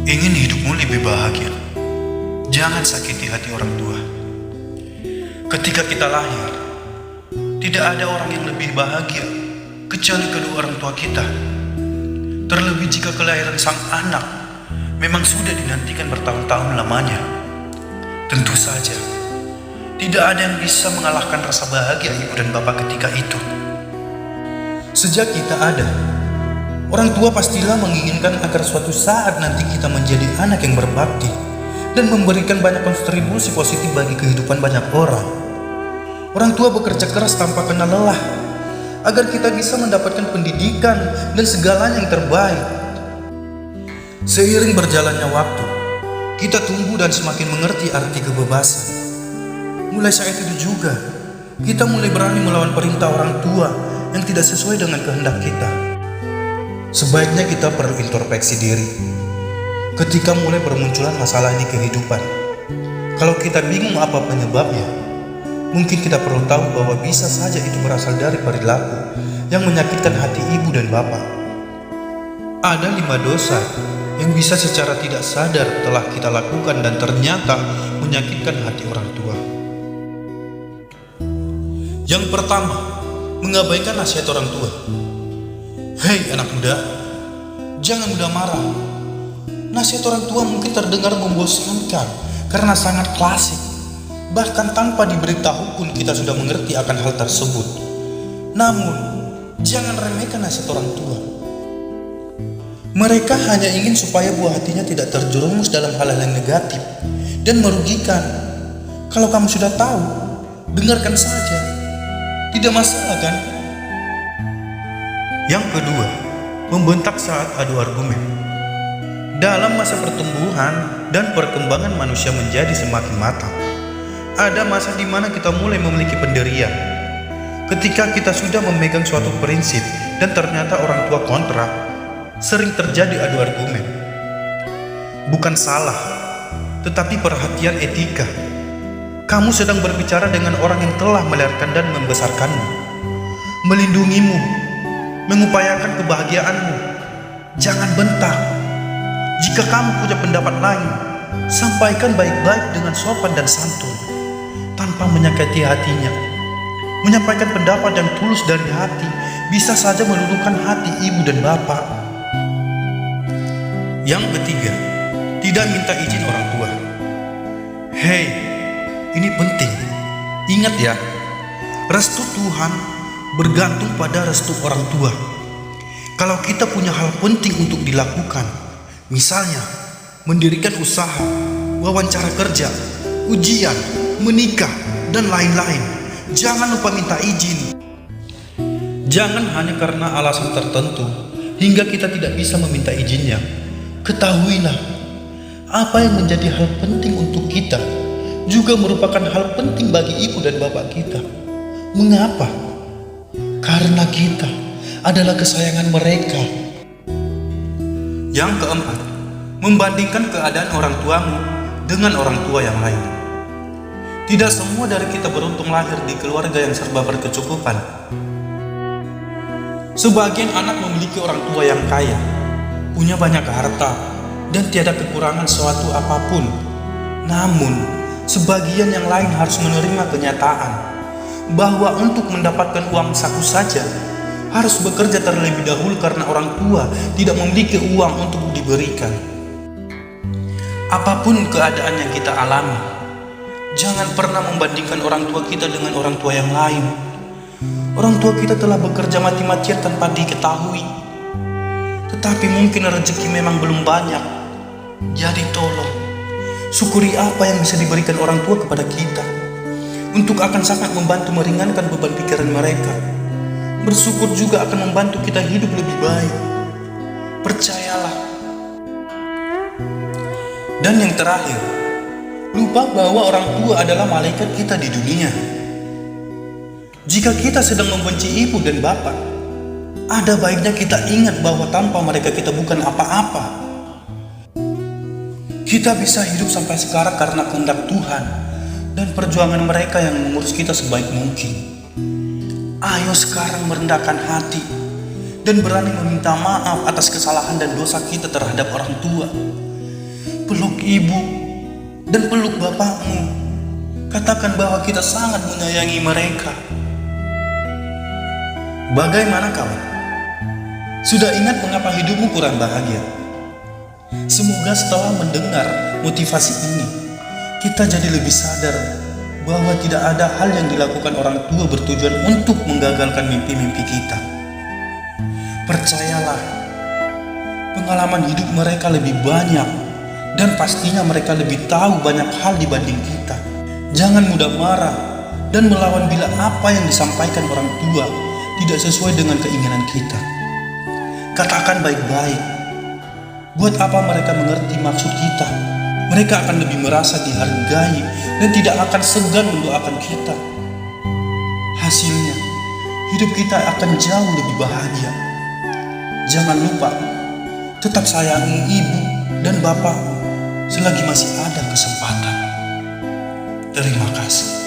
Ingin hidupmu lebih bahagia, jangan sakiti hati orang tua. Ketika kita lahir, tidak ada orang yang lebih bahagia kecuali kedua orang tua kita. Terlebih jika kelahiran sang anak memang sudah dinantikan bertahun-tahun lamanya. Tentu saja, tidak ada yang bisa mengalahkan rasa bahagia ibu dan bapak ketika itu. Sejak kita ada, orang tua pastilah menginginkan agar suatu saat nanti kita menjadi anak yang berbakti dan memberikan banyak kontribusi positif bagi kehidupan banyak orang. Orang tua bekerja keras tanpa kenal lelah agar kita bisa mendapatkan pendidikan dan segalanya yang terbaik. Seiring berjalannya waktu, kita tumbuh dan semakin mengerti arti kebebasan. Mulai saat itu juga, kita mulai berani melawan perintah orang tua yang tidak sesuai dengan kehendak kita. Sebaiknya kita perlu introspeksi diri ketika mulai bermunculan masalah di kehidupan. Kalau kita bingung apa penyebabnya, mungkin kita perlu tahu bahwa bisa saja itu berasal dari perilaku yang menyakitkan hati ibu dan bapak. Ada 5 dosa yang bisa secara tidak sadar telah kita lakukan dan ternyata menyakitkan hati orang tua. Yang pertama, mengabaikan nasihat orang tua. Hei anak muda, jangan mudah marah. Nasihat orang tua mungkin terdengar membosankan karena sangat klasik. Bahkan tanpa diberitahu pun kita sudah mengerti akan hal tersebut. Namun, jangan remehkan nasihat orang tua. Mereka hanya ingin supaya buah hatinya tidak terjerumus dalam hal-hal yang negatif dan merugikan. Kalau kamu sudah tahu, dengarkan saja. Tidak masalah kan? Yang kedua, membentak saat adu argumen. Dalam masa pertumbuhan dan perkembangan manusia menjadi semakin matang, ada masa di mana kita mulai memiliki pendirian. Ketika kita sudah memegang suatu prinsip dan ternyata orang tua kontra, sering terjadi adu argumen. Bukan salah, tetapi perhatian etika. Kamu sedang berbicara dengan orang yang telah melahirkan dan membesarkanmu, melindungimu, mengupayakan kebahagiaanmu. Jangan bentak. Jika kamu punya pendapat lain, sampaikan baik-baik dengan sopan dan santun, tanpa menyakiti hatinya. Menyampaikan pendapat yang tulus dari hati bisa saja meluluhkan hati ibu dan bapak. Yang ketiga, tidak minta izin orang tua. Hei, ini penting. Ingat ya, restu Tuhan bergantung pada restu orang tua. Kalau kita punya hal penting untuk dilakukan, misalnya mendirikan usaha, wawancara kerja, ujian, menikah, dan lain-lain, jangan lupa minta izin. Jangan hanya karena alasan tertentu hingga kita tidak bisa meminta izinnya. Ketahuilah, apa yang menjadi hal penting untuk kita juga merupakan hal penting bagi ibu dan bapak kita. Mengapa? Karena kita adalah kesayangan mereka. Yang keempat, membandingkan keadaan orang tuamu dengan orang tua yang lain. Tidak semua dari kita beruntung lahir di keluarga yang serba berkecukupan. Sebagian anak memiliki orang tua yang kaya, punya banyak harta, dan tiada kekurangan suatu apapun. Namun, sebagian yang lain harus menerima kenyataan bahwa untuk mendapatkan uang saku saja harus bekerja terlebih dahulu karena orang tua tidak memiliki uang untuk diberikan. Apapun keadaan yang kita alami, jangan pernah membandingkan orang tua kita dengan orang tua yang lain. Orang tua kita telah bekerja mati-matian tanpa diketahui, tetapi mungkin rezeki memang belum banyak. Jadi tolong, syukuri apa yang bisa diberikan orang tua kepada kita, untuk akan sangat membantu meringankan beban pikiran mereka. Bersyukur juga akan membantu kita hidup lebih baik. Percayalah. Dan yang terakhir, lupa bahwa orang tua adalah malaikat kita di dunia. Jika kita sedang membenci ibu dan bapak, ada baiknya kita ingat bahwa tanpa mereka kita bukan apa-apa. Kita bisa hidup sampai sekarang karena kehendak Tuhan dan perjuangan mereka yang mengurus kita sebaik mungkin. Ayo sekarang merendahkan hati dan berani meminta maaf atas kesalahan dan dosa kita terhadap orang tua. peluk ibu, dan peluk bapakmu. Katakan bahwa kita sangat menyayangi mereka. Bagaimana kawan? Sudah ingat mengapa hidupmu kurang bahagia? Semoga setelah mendengar motivasi ini, kita jadi lebih sadar bahwa tidak ada hal yang dilakukan orang tua bertujuan untuk menggagalkan mimpi-mimpi kita. Percayalah, pengalaman hidup mereka lebih banyak dan pastinya mereka lebih tahu banyak hal dibanding kita. Jangan mudah marah dan melawan bila apa yang disampaikan orang tua tidak sesuai dengan keinginan kita. Katakan baik-baik. Buat apa mereka mengerti maksud kita? Mereka akan lebih merasa dihargai dan tidak akan segan mendoakan kita. Hasilnya, hidup kita akan jauh lebih bahagia. Jangan lupa, tetap sayangi ibu dan bapak selagi masih ada kesempatan. Terima kasih.